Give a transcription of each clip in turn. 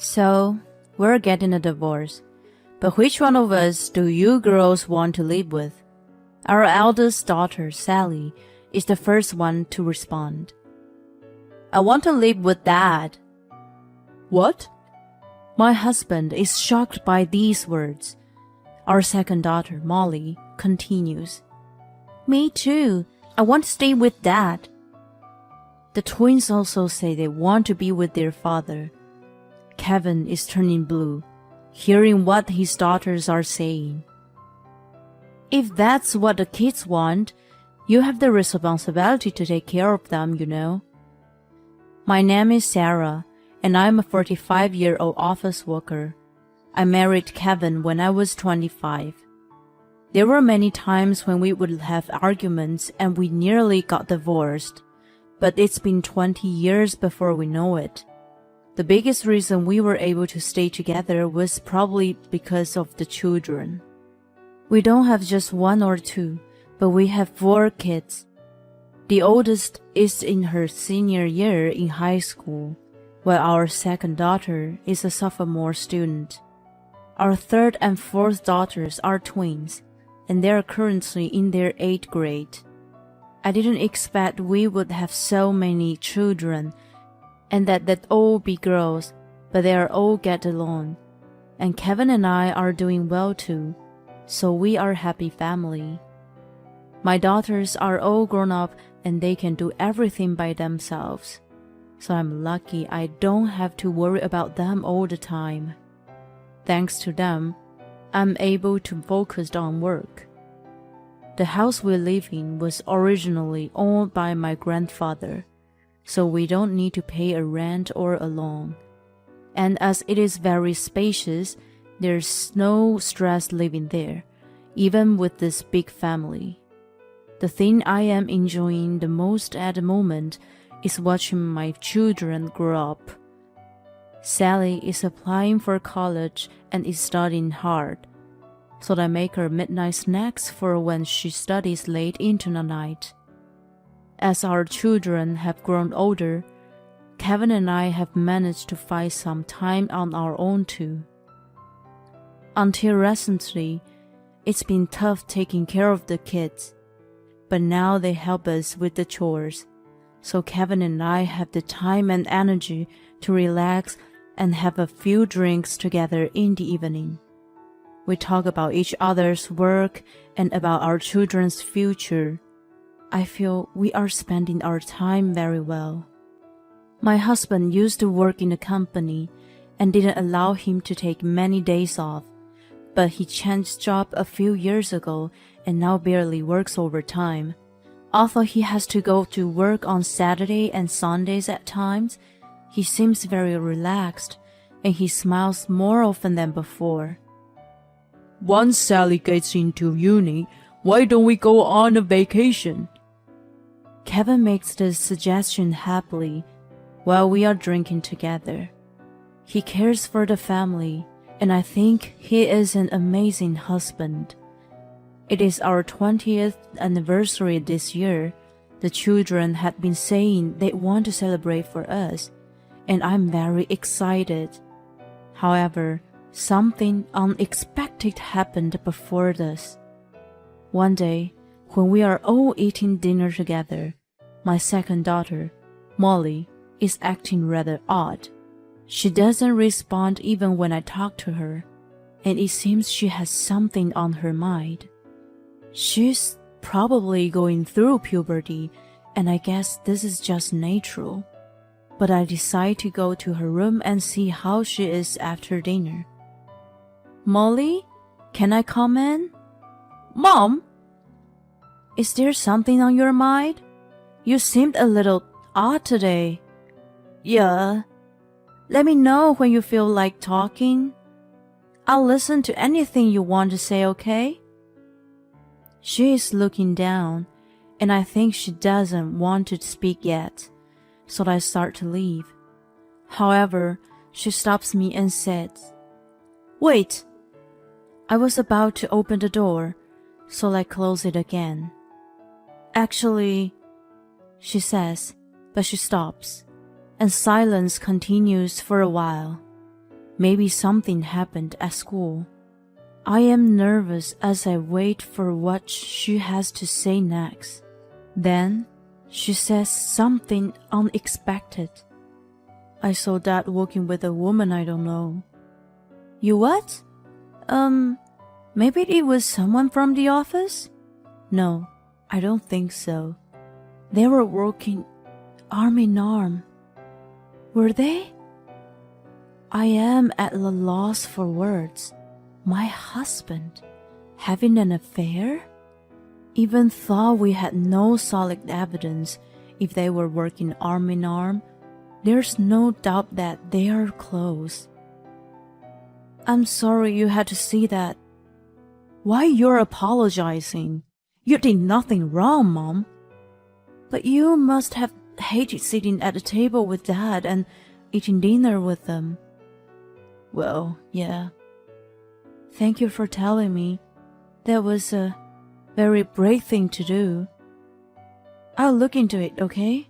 So, we're getting a divorce. But which one of us do you girls want to live with? Our eldest daughter, Sally, is the first one to respond. I want to live with Dad. What? My husband is shocked by these words. Our second daughter, Molly, continues. Me too. I want to stay with Dad. The twins also say they want to be with their father. Kevin is turning blue, hearing what his daughters are saying. If that's what the kids want, you have the responsibility to take care of them, you know. My name is Sarah, and I'm a 45-year-old office worker. I married Kevin when I was 25. There were many times when we would have arguments and we nearly got divorced, but it's been 20 years before we know it. The biggest reason we were able to stay together was probably because of the children. We don't have just one or two, but we have 4 kids. The oldest is in her senior year in high school, while our second daughter is a sophomore student. Our third and fourth daughters are twins, and they are currently in their 8th grade. I didn't expect we would have so many children, and that they'd all be girls, but they are all get along. And Kevin and I are doing well too, so we are a happy family. My daughters are all grown up and they can do everything by themselves, so I'm lucky I don't have to worry about them all the time. Thanks to them, I'm able to focus on work. The house we live in was originally owned by my grandfather, so we don't need to pay a rent or a loan. And as it is very spacious, there's no stress living there, even with this big family. The thing I am enjoying the most at the moment is watching my children grow up. Sally is applying for college and is studying hard, so I make her midnight snacks for when she studies late into the night. As our children have grown older, Kevin and I have managed to find some time on our own too. Until recently, it's been tough taking care of the kids, but now they help us with the chores, so Kevin and I have the time and energy to relax and have a few drinks together in the evening. We talk about each other's work and about our children's future. I feel we are spending our time very well. My husband used to work in a company and didn't allow him to take many days off, but he changed job a few years ago and now barely works overtime. Although he has to go to work on Saturday and Sundays at times, he seems very relaxed and he smiles more often than before. Once Sally gets into uni, why don't we go on a vacation? Kevin makes the suggestion happily while we are drinking together. He cares for the family, and I think he is an amazing husband. It is our 20th anniversary this year. The children had been saying they want to celebrate for us, and I'm very excited. However, something unexpected happened before this. One day, when we are all eating dinner together, my second daughter, Molly, is acting rather odd. She doesn't respond even when I talk to her, and it seems she has something on her mind. She's probably going through puberty, and I guess this is just natural. But I decide to go to her room and see how she is after dinner. Molly, can I come in? Mom? Is there something on your mind? You seemed a little odd today. Yeah. Let me know when you feel like talking. I'll listen to anything you want to say, okay? She is looking down, and I think she doesn't want to speak yet, so I start to leave. However, she stops me and says, Wait! I was about to open the door, so I close it again. Actually, she says, but she stops, and silence continues for a while. Maybe something happened at school. I am nervous as I wait for what she has to say next. Then she says something unexpected. I saw Dad walking with a woman I don't know. You what? Maybe it was someone from the office? No, I don't think so. They were walking arm in arm. Were they? I am at a loss for words. My husband having an affair? Even though we had no solid evidence if they were working arm in arm, there's no doubt that they are close. I'm sorry you had to see that. Why you're apologizing? You did nothing wrong, Mom. But you must have hated sitting at the table with Dad and eating dinner with them. Well, yeah. Thank you for telling me. That was a very brave thing to do. I'll look into it, okay?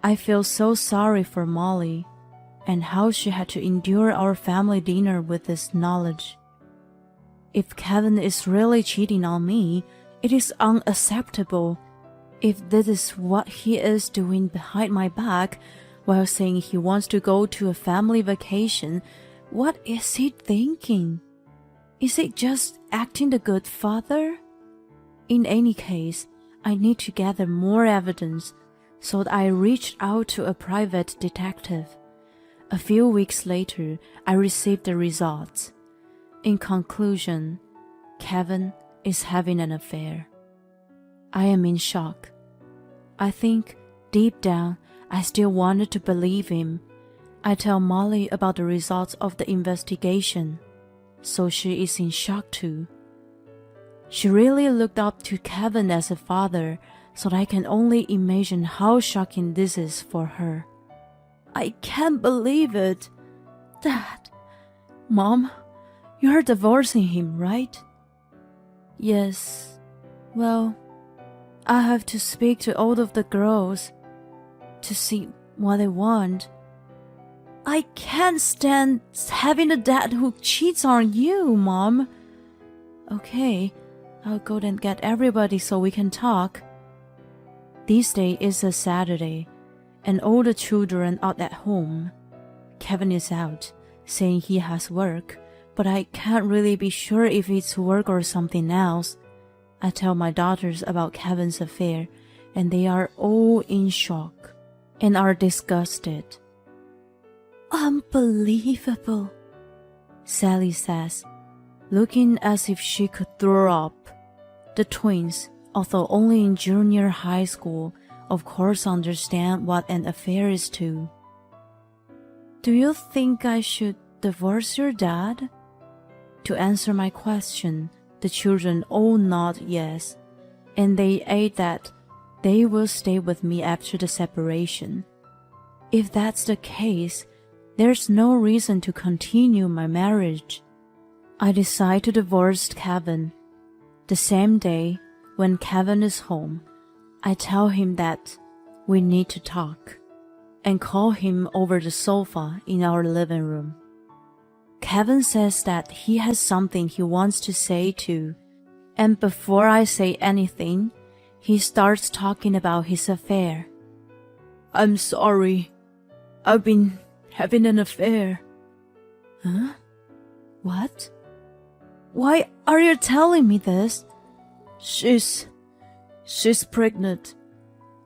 I feel so sorry for Molly and how she had to endure our family dinner with this knowledge. If Kevin is really cheating on me, it is unacceptable. If this is what he is doing behind my back while saying he wants to go to a family vacation, what is he thinking? Is it just acting the good father? In any case, I need to gather more evidence, so I reached out to a private detective. A few weeks later, I received the results. In conclusion, Kevin is having an affair. I am in shock. I think, deep down, I still wanted to believe him. I tell Molly about the results of the investigation, so she is in shock too. She really looked up to Kevin as a father, so I can only imagine how shocking this is for her. I can't believe it. Dad, Mom, you're divorcing him, right? Yes. Well, I have to speak to all of the girls to see what they want. I can't stand having a dad who cheats on you, Mom. Okay, I'll go and get everybody so we can talk. This day is a Saturday, and all the children are at home. Kevin is out, saying he has work, but I can't really be sure if it's work or something else. I tell my daughters about Kevin's affair, and they are all in shock and are disgusted. Unbelievable, Sally says, looking as if she could throw up. The twins, although only in junior high school, of course understand what an affair is too. Do you think I should divorce your dad? To answer my question, the children all nod yes, and they add that they will stay with me after the separation. If that's the case, there's no reason to continue my marriage. I decide to divorce Kevin. The same day, when Kevin is home, I tell him that we need to talk and call him over the sofa in our living room. Kevin says that he has something he wants to say too, and before I say anything, he starts talking about his affair. I'm sorry. I've been having an affair. Huh? What? Why are you telling me this? She's pregnant.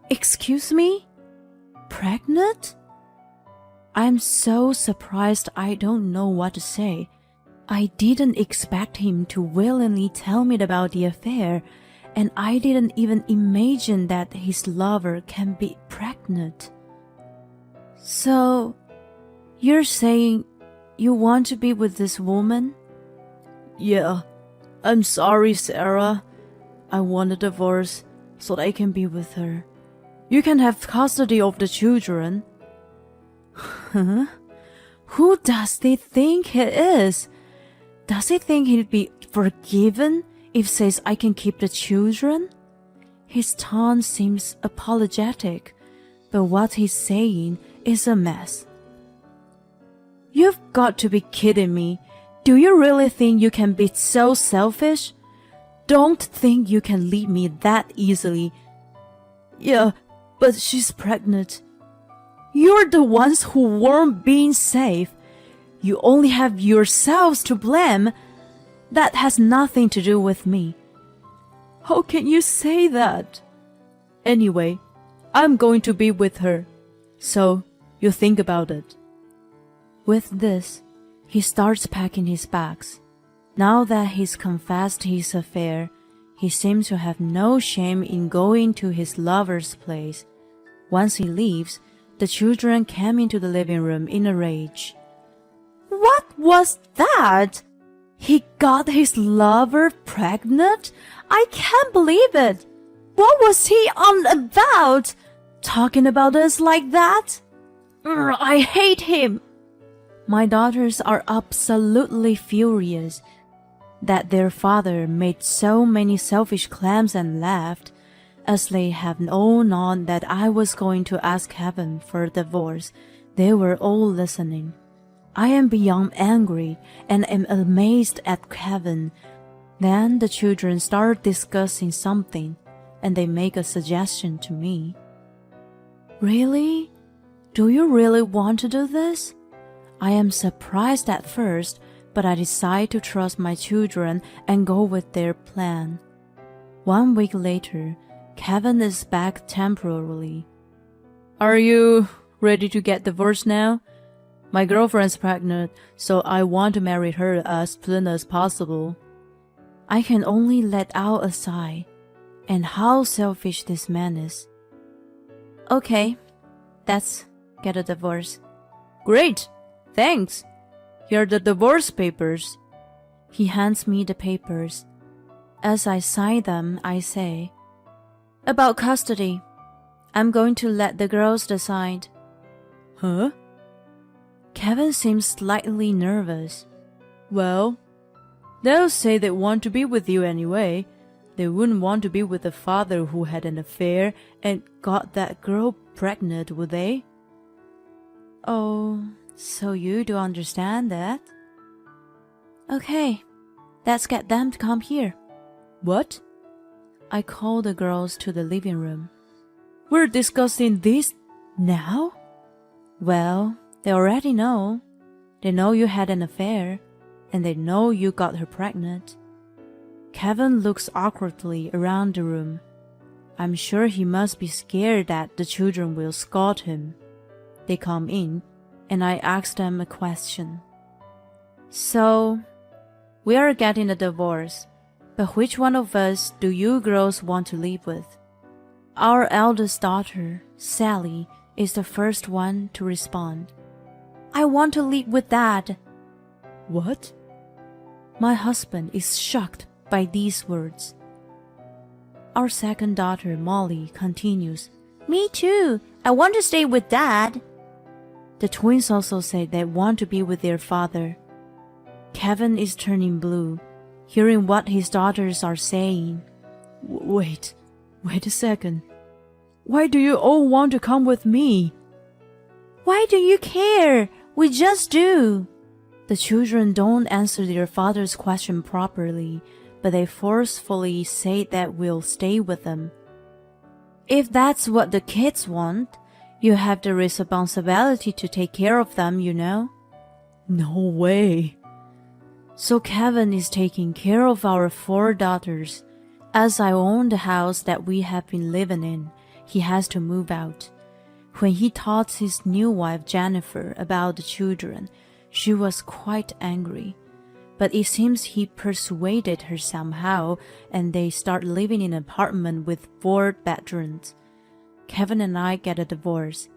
Excuse me? Pregnant? I'm so surprised I don't know what to say. I didn't expect him to willingly tell me about the affair, and I didn't even imagine that his lover can be pregnant. So, you're saying you want to be with this woman? Yeah. I'm sorry, Sarah. I want a divorce so that I can be with her. You can have custody of the children. Huh? Who does he think he is? Does he think he'd be forgiven if says I can keep the children? His tone seems apologetic, but what he's saying is a mess. You've got to be kidding me. Do you really think you can be so selfish? Don't think you can leave me that easily. Yeah, but she's pregnant. You're the ones who weren't being safe. You only have yourselves to blame. That has nothing to do with me. How can you say that? Anyway, I'm going to be with her. So, you think about it. With this, he starts packing his bags. Now that he's confessed his affair, he seems to have no shame in going to his lover's place. Once he leaves, the children came into the living room in a rage. What was that? He got his lover pregnant? I can't believe it. What was he on about? Talking about us like that? I hate him. My daughters are absolutely furious that their father made so many selfish claims and laughed, as they have all known that I was going to ask Kevin for a divorce. They were all listening. I am beyond angry and am amazed at Kevin. Then the children start discussing something, and they make a suggestion to me. Really? Do you really want to do this? I am surprised at first, but I decide to trust my children and go with their plan. 1 week later, Kevin is back temporarily. Are you ready to get divorced now? My girlfriend's pregnant, so I want to marry her as soon as possible. I can only let out a sigh. And how selfish this man is. Okay, let's get a divorce. Great! Thanks. Here are the divorce papers. He hands me the papers. As I sign them, I say, about custody. I'm going to let the girls decide. Huh? Kevin seems slightly nervous. Well, they'll say they want to be with you anyway. They wouldn't want to be with a father who had an affair and got that girl pregnant, would they? Oh, so you do understand that? Okay, let's get them to come here. What? I call the girls to the living room. We're discussing this now? Well, they already know. They know you had an affair, and they know you got her pregnant. Kevin looks awkwardly around the room. I'm sure he must be scared that the children will scold him. They come in, and I ask them a question. So, we are getting a divorce, but which one of us do you girls want to live with? Our eldest daughter, Sally, is the first one to respond. I want to live with Dad. What? My husband is shocked by these words. Our second daughter, Molly, continues. Me too. I want to stay with Dad. The twins also say they want to be with their father. Kevin is turning blue, hearing what his daughters are saying. Wait a second. Why do you all want to come with me? Why do you care? We just do. The children don't answer their father's question properly, but they forcefully say that we'll stay with them. If that's what the kids want, you have the responsibility to take care of them, you know? No way. So Kevin is taking care of our 4 daughters. As I own the house that we have been living in, he has to move out. When he told his new wife Jennifer about the children, she was quite angry. But it seems he persuaded her somehow, and they start living in an apartment with 4 bedrooms. Kevin and I get a divorce,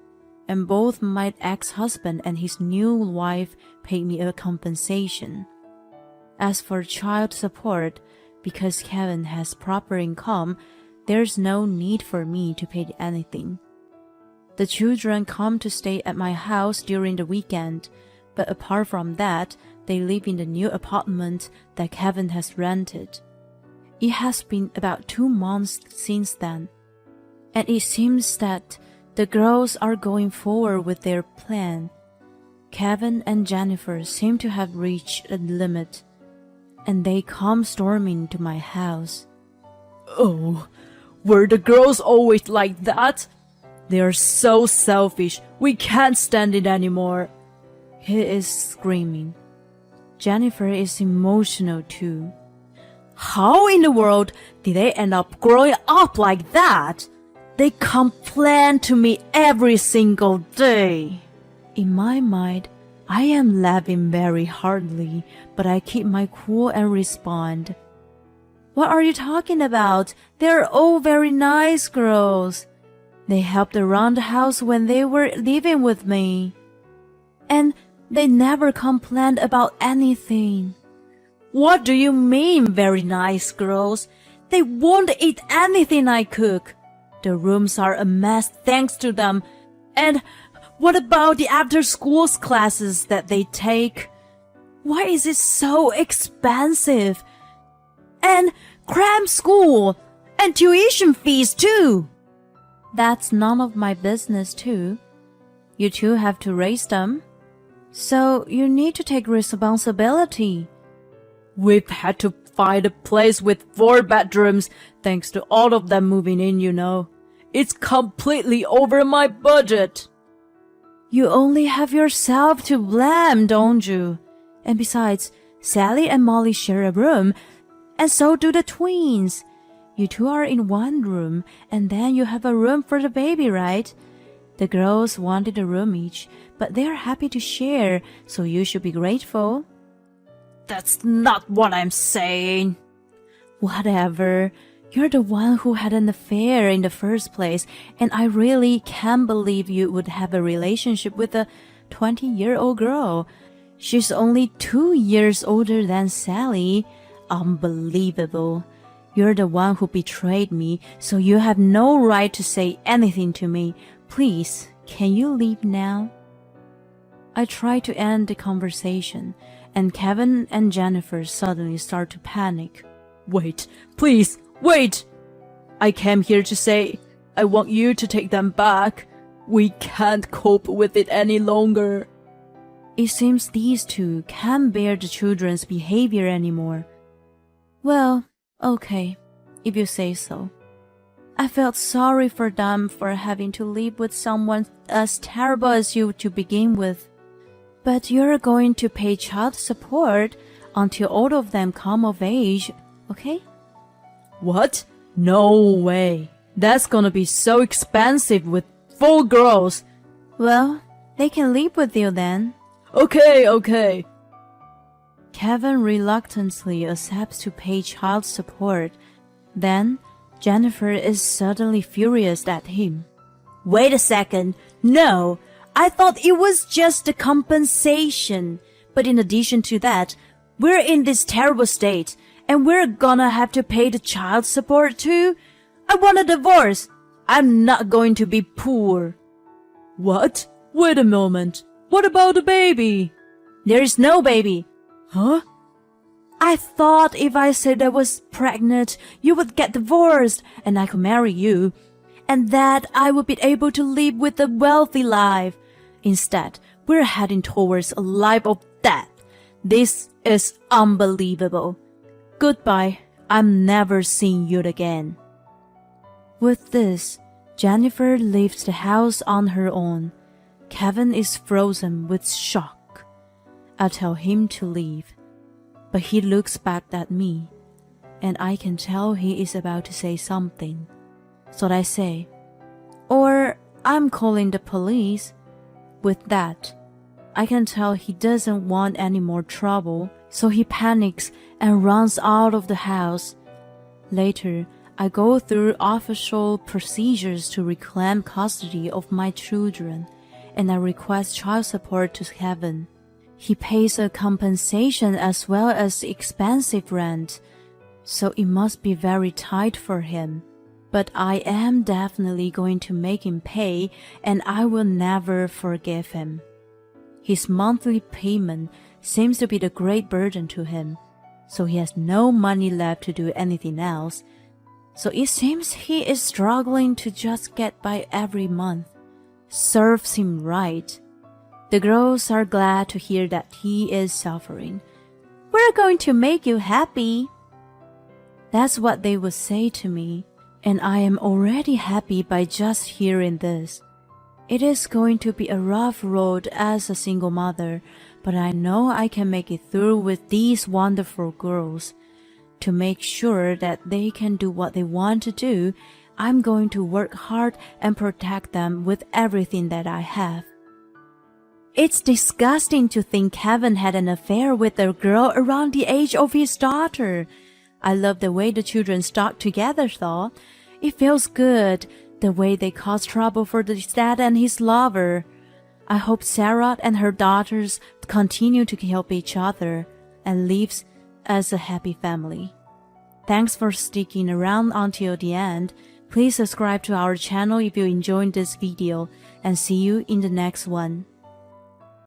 and both my ex-husband and his new wife paid me a compensation. As for child support, because Kevin has proper income, there's no need for me to pay anything. The children come to stay at my house during the weekend, but apart from that, they live in the new apartment that Kevin has rented. It has been about 2 months since then, and it seems that the girls are going forward with their plan. Kevin and Jennifer seem to have reached a limit, and they come storming to my house. Oh, were the girls always like that? They are so selfish. We can't stand it anymore. He is screaming. Jennifer is emotional too. How in the world did they end up growing up like that? They complain to me every single day. In my mind, I am laughing very hardly, but I keep my cool and respond. What are you talking about? They're all very nice girls. They helped around the house when they were living with me. And they never complained about anything. What do you mean, very nice girls? They won't eat anything I cook. The rooms are a mess thanks to them. And what about the after-school classes that they take? Why is it so expensive? And cram school and tuition fees too. That's none of my business too. You two have to raise them. So you need to take responsibility. We've had to find a place with 4 bedrooms thanks to all of them moving in, you know. It's completely over my budget. You only have yourself to blame, don't you? And besides, Sally and Molly share a room, and so do the twins. You two are in one room, and then you have a room for the baby, right? The girls wanted a room each, but they are happy to share, so you should be grateful. That's not what I'm saying. Whatever. You're the one who had an affair in the first place, and I really can't believe you would have a relationship with a 20-year-old girl. She's only 2 years older than Sally. Unbelievable. You're the one who betrayed me, so you have no right to say anything to me. Please, can you leave now? I try to end the conversation, and Kevin and Jennifer suddenly start to panic. Wait, please, wait! I came here to say, I want you to take them back. We can't cope with it any longer. It seems these two can't bear the children's behavior anymore. Well, okay, if you say so. I felt sorry for them for having to live with someone as terrible as you to begin with. But you're going to pay child support until all of them come of age, okay? What? No way. That's gonna be so expensive with 4 girls. Well, they can live with you then. Okay. Kevin reluctantly accepts to pay child support. Then, Jennifer is suddenly furious at him. Wait a second. No, I thought it was just a compensation. But in addition to that, we're in this terrible state, and we're gonna have to pay the child support too? I want a divorce. I'm not going to be poor. What? Wait a moment. What about the baby? There is no baby. Huh? I thought if I said I was pregnant, you would get divorced and I could marry you, and that I would be able to live with a wealthy life. Instead, we're heading towards a life of death. This is unbelievable. Goodbye. I'm never seeing you again. With this, Jennifer leaves the house on her own. Kevin is frozen with shock. I tell him to leave, but he looks back at me, and I can tell he is about to say something. So I say, or I'm calling the police. With that, I can tell he doesn't want any more trouble, so he panics and runs out of the house. Later, I go through official procedures to reclaim custody of my children, and I request child support to Kevin. He pays a compensation as well as expensive rent, so it must be very tight for him. But I am definitely going to make him pay, and I will never forgive him. His monthly payment seems to be the great burden to him, so he has no money left to do anything else. So it seems he is struggling to just get by every month. Serves him right. The girls are glad to hear that he is suffering. We're going to make you happy. That's what they would say to me, and I am already happy by just hearing this. It is going to be a rough road as a single mother, but I know I can make it through with these wonderful girls. To make sure that they can do what they want to do, I'm going to work hard and protect them with everything that I have. It's disgusting to think Kevin had an affair with a girl around the age of his daughter. I love the way the children stuck together though. It feels good, the way they caused trouble for the dad and his lover. I hope Sarah and her daughters continue to help each other and live as a happy family. Thanks for sticking around until the end. Please subscribe to our channel if you enjoyed this video, and see you in the next one.